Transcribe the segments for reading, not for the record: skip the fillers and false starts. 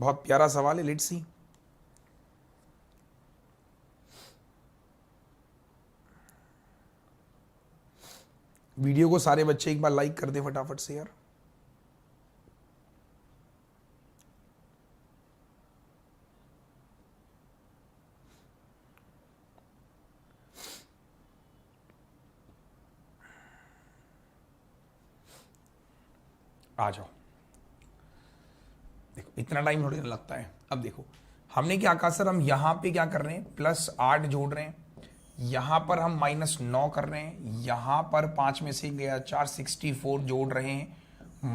बहुत प्यारा सवाल है, लेट्स सी। वीडियो को सारे बच्चे एक बार लाइक कर दे फटाफट से यार। आ जाओ, देखो इतना टाइम थोड़ी ना लगता है। अब देखो हमने क्या कहा सर, हम यहां पे क्या कर रहे हैं, +8 जोड़ रहे हैं, यहां पर हम -9 कर रहे हैं, यहां पर 5 में से गया 4, 64 जोड़ रहे हैं,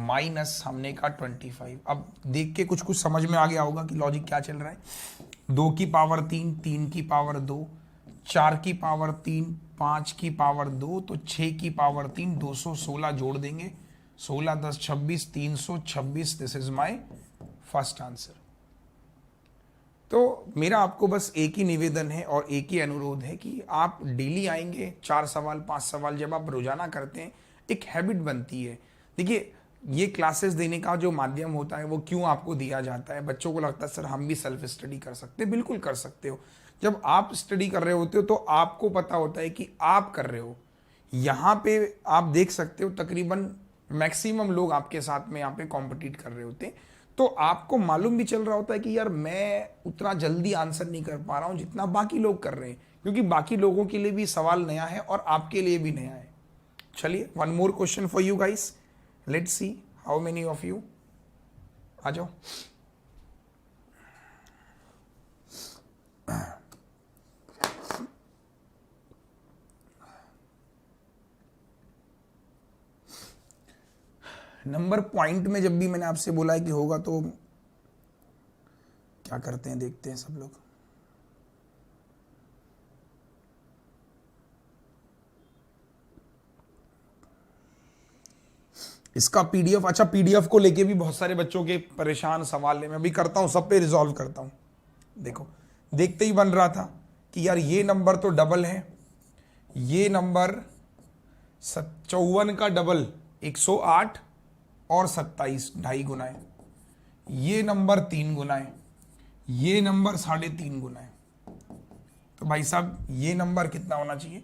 माइनस हमने कहा 25। अब देख के कुछ कुछ समझ में आ गया होगा कि लॉजिक क्या चल रहा है। 2 की पावर 3, 3 की पावर 2, 4 की पावर 3, 5 की पावर 2, तो 6 की पावर 3, 216 जोड़ देंगे, 16 10 26, 326। This is my first answer. तो मेरा आपको बस एक ही निवेदन है और एक ही अनुरोध है कि आप डेली आएंगे, 4 सवाल 5 सवाल जब आप रोजाना करते हैं एक हैबिट बनती है। देखिए ये क्लासेस देने का जो माध्यम होता है वो क्यों आपको दिया जाता है, बच्चों को लगता है सर हम भी सेल्फ स्टडी कर सकते हैं, बिल्कुल कर सकते हो। जब आप स्टडी कर रहे होते हो तो आपको पता होता है कि आप कर रहे हो। यहाँ पे आप देख सकते हो तकरीबन मैक्सिमम लोग आपके साथ में यहाँ पे कॉम्पिटिट कर रहे होते हैं, तो आपको मालूम भी चल रहा होता है कि यार मैं उतना जल्दी आंसर नहीं कर पा रहा हूँ जितना बाकी लोग कर रहे हैं, क्योंकि बाकी लोगों के लिए भी सवाल नया है और आपके लिए भी नया है। चलिए one more question for you guys, let's see how many of you. आ जाओ। नंबर पॉइंट में जब भी मैंने आपसे बोला है कि होगा तो क्या करते हैं देखते हैं सब लोग। इसका पीडीएफ, अच्छा पीडीएफ को लेके भी बहुत सारे बच्चों के परेशान सवाल है, मैं भी करता हूं, सब पे रिजॉल्व करता हूं। देखो देखते ही बन रहा था कि यार ये नंबर तो डबल है, ये नंबर 54 का डबल 108 और 27 2.5 गुना है, ये नंबर 3 गुना है, ये नंबर 3.5 गुना है, तो भाई साहब ये नंबर कितना होना चाहिए,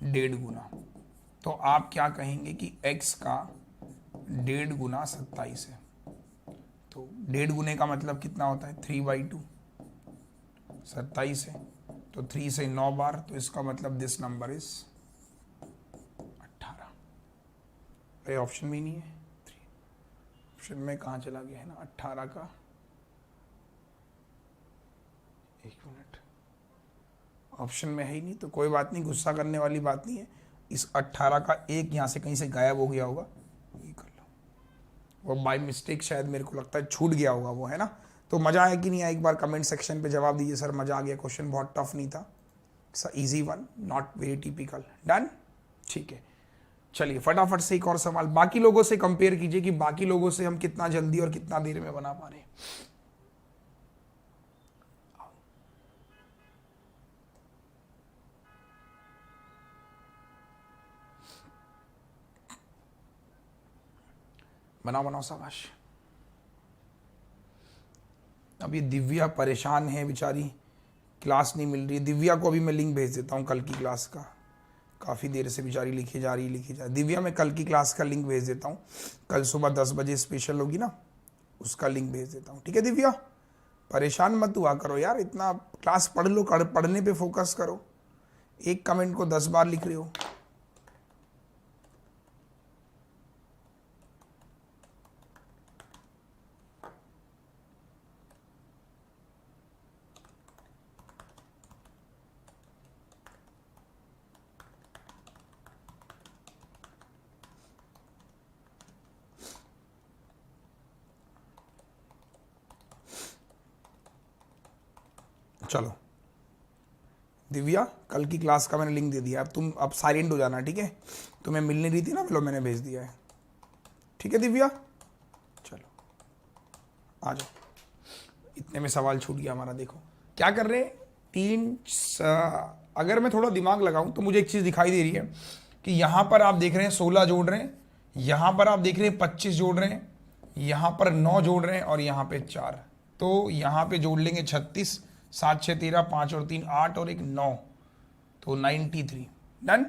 1.5 गुना। तो आप क्या कहेंगे कि x का 1.5 गुना 27 है, तो 1.5 गुने का मतलब कितना होता है 3/2, 27 है तो 3 से 9 बार, तो इसका मतलब दिस नंबर इज 18। ये ऑप्शन में नहीं है, ऑप्शन में कहाँ चला गया है ना 18 का, एक मिनट, ऑप्शन में है ही नहीं, तो कोई बात नहीं, गुस्सा करने वाली बात नहीं है। इस 18 का एक यहाँ से कहीं से गायब हो गया होगा, ये कर लो, वो बाय मिस्टेक शायद मेरे को लगता है छूट गया होगा वो, है ना। तो मजा आया कि नहीं आया, एक बार कमेंट सेक्शन पे जवाब दीजिए सर मजा आ गया, क्वेश्चन बहुत टफ नहीं था, it's easy one, not very typical. Done, ठीक है। चलिए फटाफट से एक और सवाल, बाकी लोगों से कंपेयर कीजिए कि बाकी लोगों से हम कितना जल्दी और कितना देर में बना पा रहे हैं। बनाओ बनाओ शाबाश। अब ये दिव्या परेशान है बेचारी, क्लास नहीं मिल रही है। दिव्या को अभी मैं लिंक भेज देता हूँ कल की क्लास का, काफ़ी देर से बेचारी लिखी जा रही दिव्या, मैं कल की क्लास का लिंक भेज देता हूँ, कल सुबह 10 बजे स्पेशल होगी ना, उसका लिंक भेज देता हूँ, ठीक है। दिव्या परेशान मत हुआ करो यार, इतना क्लास पढ़ लो, पढ़ने पे फोकस करो, एक कमेंट को 10 बार लिख रहे हो। चलो दिव्या कल की क्लास का मैंने लिंक दे दिया, अब तुम अब साइलेंट हो जाना, ठीक है। तुम्हें मिल नहीं रही थी ना, बोलो मैंने भेज दिया है, ठीक है दिव्या। चलो आ जाओ, इतने में सवाल छूट गया हमारा। देखो क्या कर रहे हैं, अगर मैं थोड़ा दिमाग लगाऊं तो मुझे एक चीज़ दिखाई दे रही है कि यहाँ पर आप देख रहे हैं 16 जोड़ रहे हैं, यहाँ पर आप देख रहे हैं 25 जोड़ रहे हैं, यहाँ पर 9 जोड़ रहे हैं और यहाँ पे 4, तो यहाँ पे जोड़ लेंगे 36, 7 6 13, 5 और 3 8 और 1 9, तो 93। Done.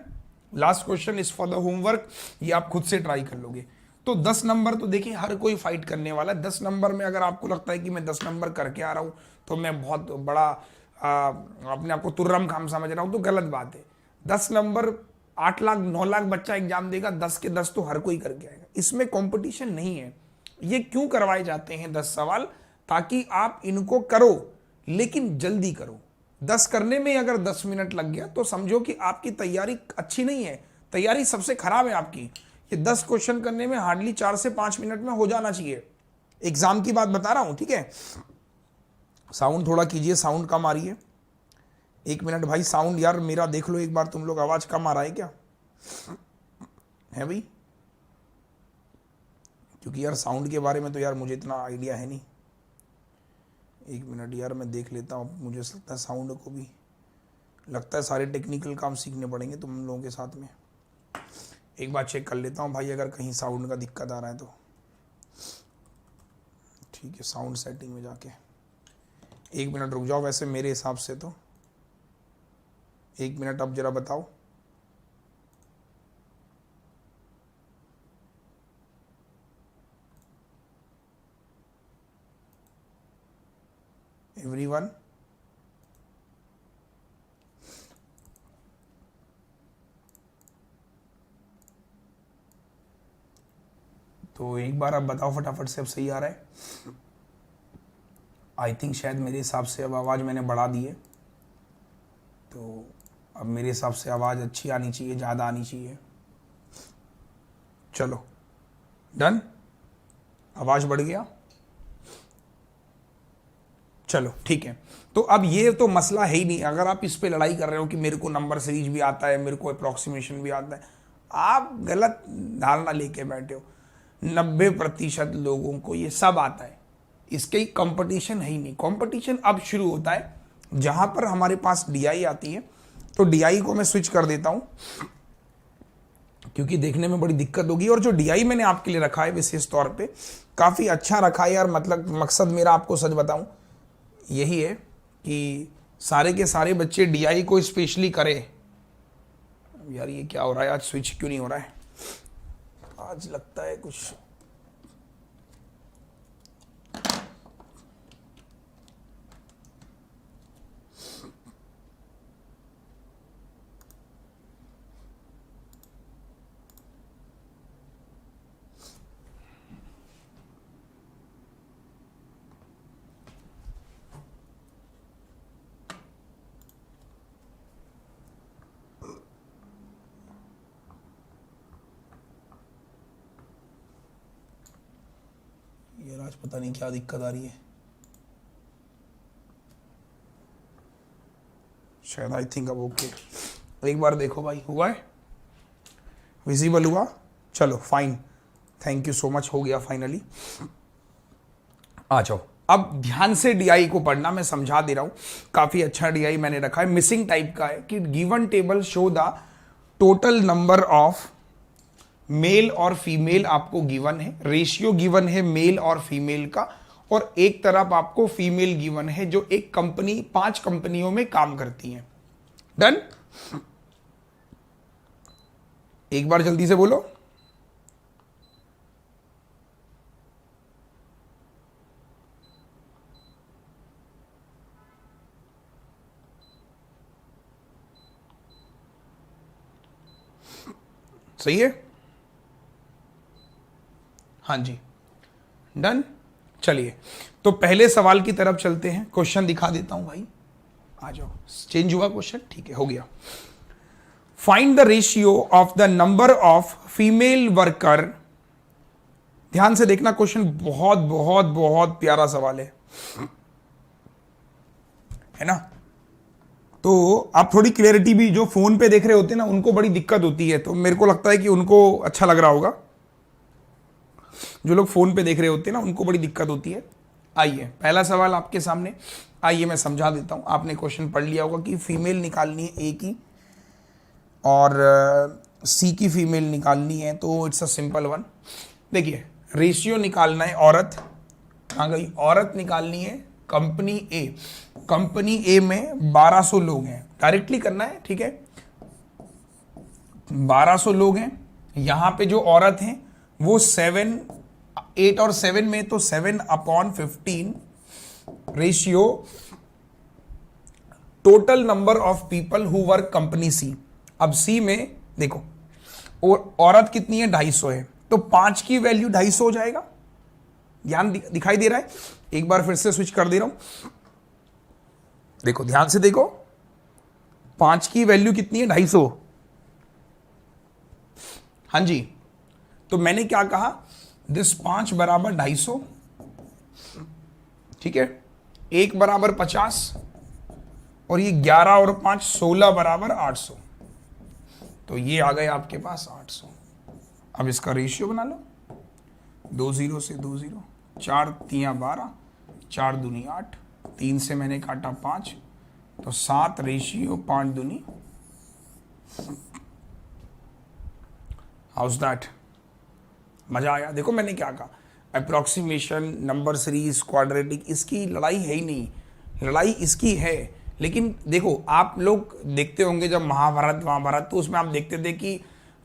Last question is for the homework, ये आप खुद से ट्राई कर लोगे। तो 10 नंबर तो देखिए हर कोई फाइट करने वाला है। 10 नंबर में अगर आपको लगता है कि मैं 10 नंबर करके आ रहा हूं तो मैं बहुत बड़ा अपने आप को तुर्रम खाम समझ रहा हूं, तो गलत बात है। 10 नंबर 8 लाख 9 लाख बच्चा एग्जाम देगा, 10 के 10 तो हर कोई करके आएगा। इसमें कंपटीशन नहीं है। ये क्यों करवाए जाते हैं 10 सवाल? ताकि आप इनको करो लेकिन जल्दी करो। 10 करने में अगर 10 मिनट लग गया तो समझो कि आपकी तैयारी अच्छी नहीं है, तैयारी सबसे खराब है आपकी। ये 10 क्वेश्चन करने में हार्डली 4 से 5 मिनट में हो जाना चाहिए। एग्जाम की बात बता रहा हूं, ठीक है। साउंड थोड़ा कीजिए, साउंड कम आ रही है। 1 मिनट भाई, साउंड यार मेरा देख लो एक बार, तुम लोग आवाज कम आ रहा है क्या है भाई? क्योंकि यार साउंड के बारे में तो यार मुझे इतना आइडिया है नहीं। 1 मिनट यार मैं देख लेता हूँ। मुझे लगता है साउंड को भी लगता है सारे टेक्निकल काम सीखने पड़ेंगे तुम लोगों के साथ में। एक बार चेक कर लेता हूँ भाई, अगर कहीं साउंड का दिक्कत आ रहा है तो। ठीक है, साउंड सेटिंग में जाके 1 मिनट रुक जाओ। वैसे मेरे हिसाब से तो 1 मिनट, अब जरा बताओ। एवरीवन, तो एक बार अब बताओ फटाफट से, अब सही आ रहा है? आई थिंक शायद मेरे हिसाब से अब आवाज़ मैंने बढ़ा दी है, तो अब मेरे हिसाब से आवाज़ अच्छी आनी चाहिए, ज़्यादा आनी चाहिए। चलो डन, आवाज़ बढ़ गया। चलो ठीक है। तो अब ये तो मसला है ही नहीं। अगर आप इस पे लड़ाई कर रहे हो कि मेरे को नंबर सीरीज भी आता है, मेरे को अप्रॉक्सीमेशन भी आता है, आप गलत धारणा लेके बैठे हो। 90% लोगों को ये सब आता है। इसके कंपटीशन है ही नहीं। कंपटीशन अब शुरू होता है जहां पर हमारे पास डीआई आती है। तो डीआई को मैं स्विच कर देता हूं क्योंकि देखने में बड़ी दिक्कत होगी। और जो डीआई मैंने आपके लिए रखा है विशेष तौर पे काफी अच्छा रखा है यार। मतलब मकसद मेरा, आपको सच बताऊं, यही है कि सारे के सारे बच्चे डीआई को स्पेशली करें। यार ये क्या हो रहा है आज? स्विच क्यों नहीं हो रहा है आज? लगता है कुछ यार आज पता नहीं क्या दिक्कत आ रही है। शायद आई थिंक अब ओके। एक बार देखो भाई, हुआ है? विजिबल हुआ? चलो fine, thank you so much, हो गया फाइनली। आ जाओ अब ध्यान से डीआई को पढ़ना, मैं समझा दे रहा हूं। काफी अच्छा डीआई मैंने रखा है, मिसिंग टाइप का है कि given table show the total number of male और फीमेल आपको गिवन है, रेशियो गिवन है मेल और फीमेल का, और एक तरफ आपको फीमेल गिवन है जो एक कंपनी 5 कंपनियों में काम करती है। डन? एक बार जल्दी से बोलो। सही है? हाँ जी, डन। चलिए तो पहले सवाल की तरफ चलते हैं। क्वेश्चन दिखा देता हूं भाई, आ जाओ। चेंज हुआ क्वेश्चन? ठीक है, हो गया। Find the ratio of the number of female worker. ध्यान से देखना, क्वेश्चन बहुत बहुत बहुत प्यारा सवाल है ना? तो आप थोड़ी क्लियरिटी भी, जो फोन पे देख रहे होते हैं ना उनको बड़ी दिक्कत होती है, तो मेरे को लगता है कि उनको अच्छा लग रहा होगा। जो लोग फोन पे देख रहे होते हैं ना उनको बड़ी दिक्कत होती है। आइए पहला सवाल आपके सामने, आइए मैं समझा देता हूं। आपने क्वेश्चन पढ़ लिया होगा कि फीमेल निकालनी है ए की और सी की फीमेल निकालनी है, तो इट्स अ सिंपल वन। देखिए रेशियो निकालना है औरत कहाँ गई, औरत निकालनी है कंपनी ए। कंपनी ए में 1200 लोग हैं, डायरेक्टली करना है, ठीक है। 1200 लोग हैं, यहां पे जो औरत हैं वो 7, 8 और 7 में, तो 7/15 ratio total number of people who work company C. अब सी में देखो, और औरत कितनी है, 250 है, तो 5 की वैल्यू 250 हो जाएगा। ध्यान दिखाई दे रहा है, एक बार फिर से स्विच कर दे रहा हूं, देखो ध्यान से देखो, 5 की वैल्यू कितनी है, 250। हाँ जी, तो मैंने क्या कहा, दिस 5 बराबर 250, ठीक है, 1 बराबर 50, और ये 11 और 5 16 बराबर 800, तो ये आ गए आपके पास 800। अब इसका रेशियो बना लो, 2 0 से 2 0, 4 3 12, 4 दूनी 8, 3 से मैंने काटा 5, तो 7 रेशियो 5 दूनी। हाउस दैट, मजा आया। देखो मैंने क्या कहा, अप्रोक्सीमेशन, नंबर सीरीज, क्वाड्रेटिक, इसकी लड़ाई है ही नहीं, लड़ाई इसकी है। लेकिन देखो आप लोग देखते होंगे जब महाभारत महाभारत, तो उसमें आप देखते थे कि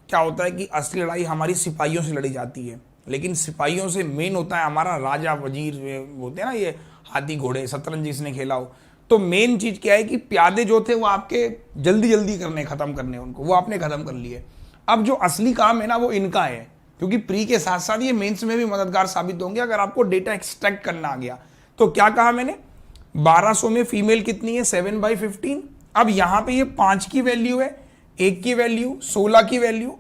क्या होता है कि असली लड़ाई हमारी सिपाहियों से लड़ी जाती है, लेकिन सिपाहियों से मेन होता है हमारा राजा वजीर, होते हैं ना ये हाथी घोड़े, शतरंज जिसने खेला हो। तो मेन चीज क्या है कि प्यादे जो थे वो आपके जल्दी जल्दी करने, खत्म करने उनको, वो आपने खत्म कर लिए। अब जो असली काम है ना वो इनका है, क्योंकि प्री के साथ साथ ये मेंस में भी मददगार साबित होंगे अगर आपको डेटा एक्सट्रैक्ट करना आ गया। तो क्या कहा मैंने, 1200 में फीमेल कितनी है, 7/15। अब यहां पे ये 5 की वैल्यू है, 1 की वैल्यू, 16 की वैल्यू,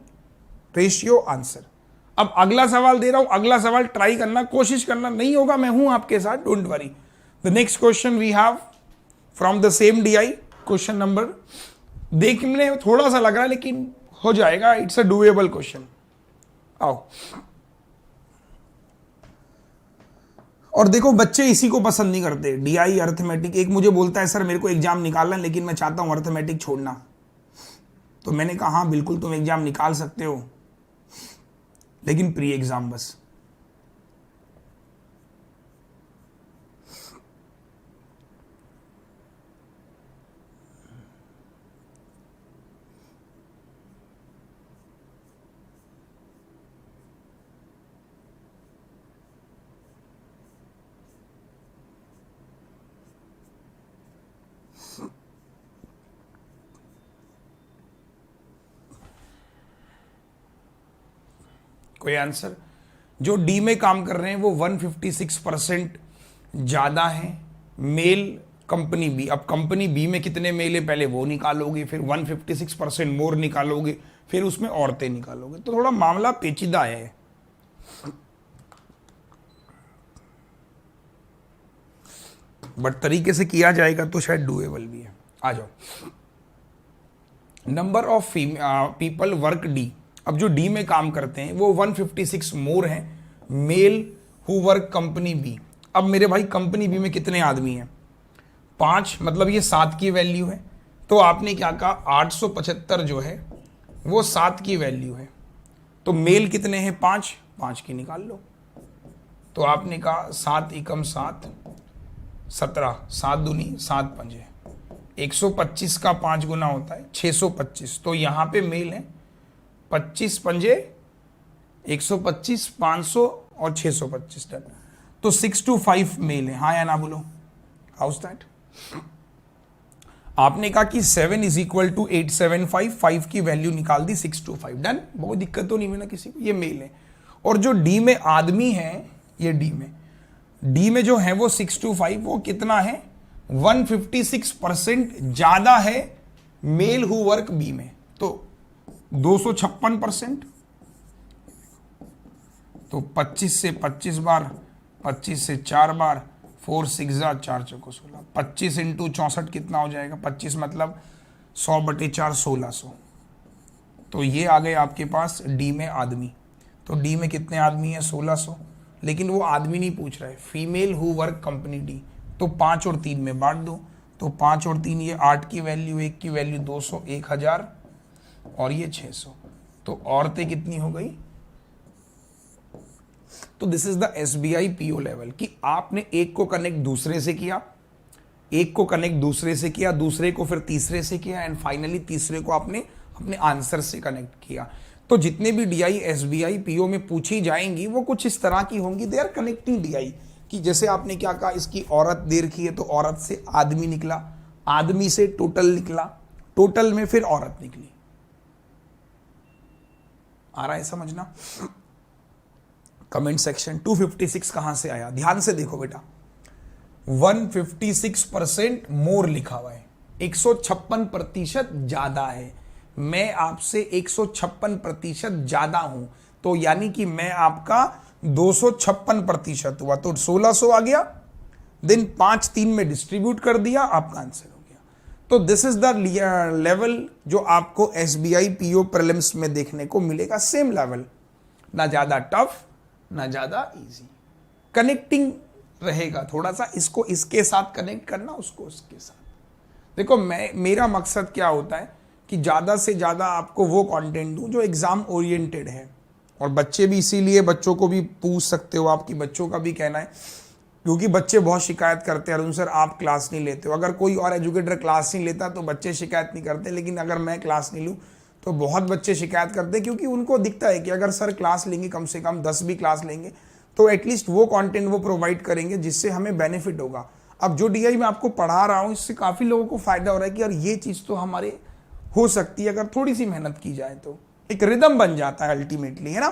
रेशियो आंसर। अब अगला सवाल दे रहा हूं, अगला सवाल ट्राई करना, कोशिश करना, नहीं होगा मैं हूं आपके साथ, don't worry. The next question we have from the same DI, question number, देखने में थोड़ा सा लग रहा है लेकिन हो जाएगा, इट्स अ डूएबल क्वेश्चन। आओ, और देखो बच्चे इसी को पसंद नहीं करते, DI अर्थमेटिक। एक मुझे बोलता है सर मेरे को एग्जाम निकालना है लेकिन मैं चाहता हूं अर्थमेटिक छोड़ना, तो मैंने कहा हाँ बिल्कुल तुम एग्जाम निकाल सकते हो, लेकिन प्री एग्जाम बस। कोई आंसर? जो डी में काम कर रहे हैं वो 156% ज्यादा है मेल कंपनी बी। अब कंपनी बी में कितने मेल है पहले वो निकालोगे, फिर 156% मोर निकालोगे, फिर उसमें औरतें निकालोगे, तो थोड़ा मामला पेचीदा है। बट तरीके से किया जाएगा तो शायद डूएबल भी है। आ जाओ, number of people work D. अब जो डी में काम करते हैं वो 156 मोर हैं male who work company B. अब मेरे भाई कंपनी बी में कितने आदमी हैं, 5, मतलब ये 7 की वैल्यू है, तो आपने क्या कहा 875 जो है वो 7 की वैल्यू है, तो मेल कितने हैं 5, 5 की निकाल लो। तो आपने कहा 7 एकम 7, 17, 7 दूनी 7 पंजे, 125 का 5 गुना होता है 625, तो यहां पे मेल है 25 पंजे 125, 500 और 625 टन, तो 625 मेल है। हाँ या ना बोलो, हाउस दैट? आपने कहा कि 7 इज इक्वल टू 875, 5 की वैल्यू निकाल दी 625, डन, बहुत दिक्कत तो नहीं हुई ना किसी को, ये मेल है। और जो डी में आदमी है, ये डी में जो है वो 625, वो कितना है 156% ज्यादा है मेल हु वर्क बी में, तो 256%, तो 25 से 25 बार, 25 से 4 बार, 4 6 4 चौको 16, 25 इंटू 64 कितना हो जाएगा, 25 मतलब 100/4 1600, तो ये आ गए आपके पास डी में आदमी। तो डी में कितने आदमी है 1600, लेकिन वो आदमी नहीं पूछ रहा है, female who work company D, तो 5 और 3 में बांट दो, तो 5 और 3 ये 8 की वैल्यू, 1 की वैल्यू 200, 1000 और ये 600, तो औरतें कितनी हो गई तो this is the SBI PO level कि आपने एक को कनेक्ट दूसरे से किया, एक को कनेक्ट दूसरे से किया, दूसरे को फिर तीसरे से किया एंड फाइनली तीसरे को आपने अपने आंसर से कनेक्ट किया। तो जितने भी डीआई एसबीआई पीओ में पूछी जाएंगी वो कुछ इस तरह की होंगी, दे आर कनेक्टिंग डीआई। कि जैसे आपने क्या कहा, इसकी औरत दे रखी है तो औरत से आदमी निकला, आदमी से टोटल निकला, टोटल में फिर औरत निकली। आ रहा है समझना? कमेंट सेक्शन 256 कहां से आया, ध्यान से देखो बेटा। 156% मोर लिखा हुआ है, 156% ज्यादा है। मैं आपसे 156% ज्यादा हूं, तो यानी कि मैं आपका 256% हुआ, तो 1600 आ गया, देन 5 3 में डिस्ट्रीब्यूट कर दिया, आपका आंसर हो गया। तो दिस इज द लेवल जो आपको एसबीआई पीओ प्रीलिम्स में देखने को मिलेगा। सेम लेवल, ना ज्यादा टफ ना ज्यादा इजी, कनेक्टिंग रहेगा थोड़ा सा, इसको इसके साथ कनेक्ट करना, उसको उसके साथ। देखो मेरा मकसद क्या होता है कि ज़्यादा से ज़्यादा आपको वो कंटेंट दूं जो एग्ज़ाम ओरिएंटेड है। और बच्चे भी, इसीलिए बच्चों को भी पूछ सकते हो आपकी बच्चों का भी कहना है, क्योंकि बच्चे बहुत शिकायत करते हैं, अरुण सर आप क्लास नहीं लेते हो। अगर कोई और एजुकेटर क्लास नहीं लेता तो बच्चे शिकायत नहीं करते, लेकिन अगर मैं क्लास नहीं लूँ तो बहुत बच्चे शिकायत करते हैं, क्योंकि उनको दिखता है कि अगर सर क्लास लेंगे, कम से कम 10 भी क्लास लेंगे तो एटलीस्ट वो कंटेंट वो प्रोवाइड करेंगे जिससे हमें बेनिफिट होगा। अब जो डीआई मैं आपको पढ़ा रहा हूँ इससे काफ़ी लोगों को फायदा हो रहा है कि यार ये चीज़ तो हमारे हो सकती है अगर थोड़ी सी मेहनत की जाए, तो एक रिदम बन जाता है अल्टीमेटली, है ना।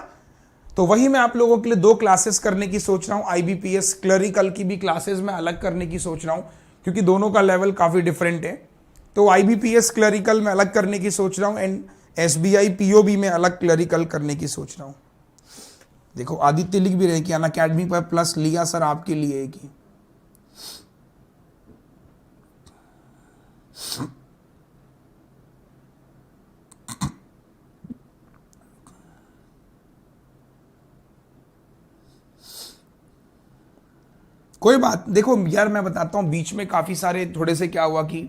तो वही मैं आप लोगों के लिए 2 क्लासेस करने की सोच रहा हूँ। आईबीपीएस क्लरिकल की भी क्लासेस मैं अलग करने की सोच रहा हूँ, क्योंकि दोनों का लेवल काफ़ी डिफरेंट है। तो आईबीपीएस क्लरिकल में अलग करने की सोच रहा हूँ एंड एसबीआई पीओ भी मैं अलग क्लरिकल करने की सोच रहा हूँ। देखो आदित्य लिख भी रहे कि अन अकेडमी पर प्लस लिया सर आपके लिए कि कोई बात। देखो यार मैं बताता हूँ, बीच में काफ़ी सारे थोड़े से क्या हुआ कि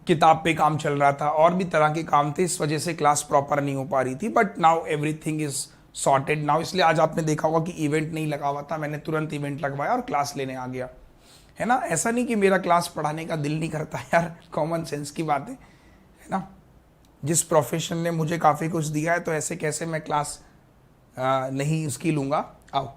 किताब पे काम चल रहा था और भी तरह के काम थे, इस वजह से क्लास प्रॉपर नहीं हो पा रही थी। But now everything is sorted now, इसलिए आज आपने देखा होगा कि इवेंट नहीं लगा हुआ था, मैंने तुरंत इवेंट लगवाया और क्लास लेने आ गया, है ना। ऐसा नहीं कि मेरा क्लास पढ़ाने का दिल नहीं करता यार, कॉमन सेंस की बात है ना। जिस प्रोफेशन ने मुझे काफ़ी कुछ दिया है तो ऐसे कैसे मैं क्लास नहीं उसकी लूँगा। आओ,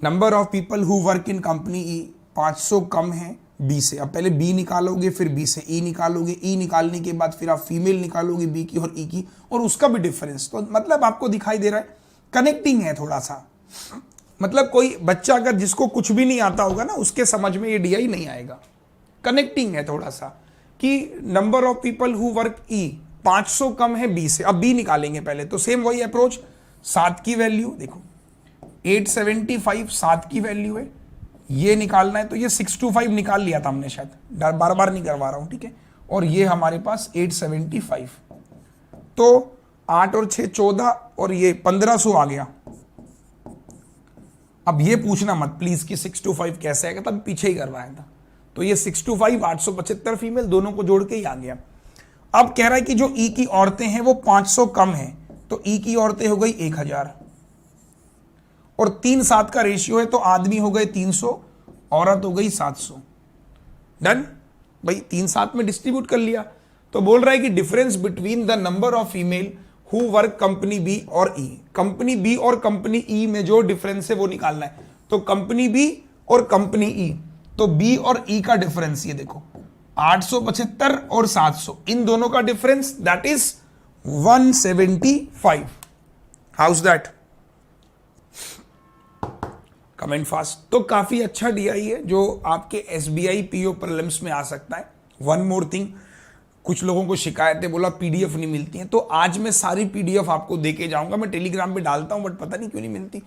number of people who work in company E 500 कम है बी से। अब पहले बी निकालोगे, फिर बी से ई निकालोगे, ई निकालने के बाद फिर आप फीमेल निकालोगे बी की और ई की, और उसका भी डिफरेंस। तो मतलब आपको दिखाई दे रहा है कनेक्टिंग है थोड़ा सा। मतलब कोई बच्चा अगर जिसको कुछ भी नहीं आता होगा ना, उसके समझ में ये डीआई नहीं आएगा। कनेक्टिंग है थोड़ा सा कि number of people who work E 500 कम है बी से। अब बी निकालेंगे पहले, तो सेम वही अप्रोच, 7 की वैल्यू देखो 875 7 की वैल्यू है, ये निकालना है तो ये 625 निकाल लिया था हमने शायद, बार बार नहीं करवा रहा हूं, ठीक है। और ये हमारे पास 875, तो 8 और 6 14 और ये 1500 आ गया। अब ये पूछना मत प्लीज कि 625 कैसे आएगा, तब पीछे ही करवाया था। तो ये 625 875 फीमेल दोनों को जोड़ के ही आ गया। अब कह रहा है कि जो ई की औरतें हैं वो 500 कम है, तो ई की औरतें हो गई 1000 और 3-7 का रेशियो है, तो आदमी हो गए 300, औरत हो गई 700। डन भाई, 3-7 में डिस्ट्रीब्यूट कर लिया। तो बोल रहा है कि difference between the number of female who work company B और ई, कंपनी बी और कंपनी ई में जो डिफरेंस है वो निकालना है। तो कंपनी बी और कंपनी ई, तो बी और ई का डिफरेंस ये देखो 875 और 700, इन दोनों का difference that is 175। House that? Comment fast. तो काफी अच्छा डीआई है जो आपके एसबीआई पीओ प्रीलिम्स में आ सकता है। वन मोर थिंग, कुछ लोगों को शिकायतें, बोला पीडीएफ नहीं मिलती है, तो आज मैं सारी पीडीएफ आपको देके जाऊंगा। मैं टेलीग्राम पे डालता हूं बट पता नहीं क्यों नहीं मिलती।